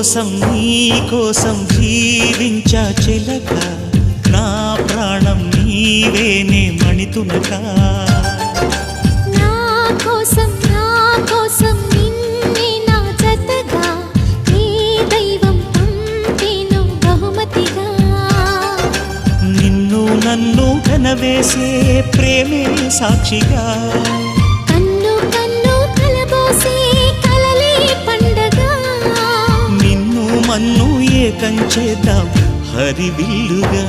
నీ కోసం జీవించా చిలక నా ప్రాణం నీవేనే మణితునక నా కోసం నిన్నే నా జతగా ఈ దైవం పంపేను బహుమతిగా నిన్ను నన్ను కనవేసే ప్రేమే సాక్షిగా కన్ను కన్ను కలబోసే కలలే పండగ నిన్ను మన్ను ఏకం చేద్దాం హరివిల్లుగా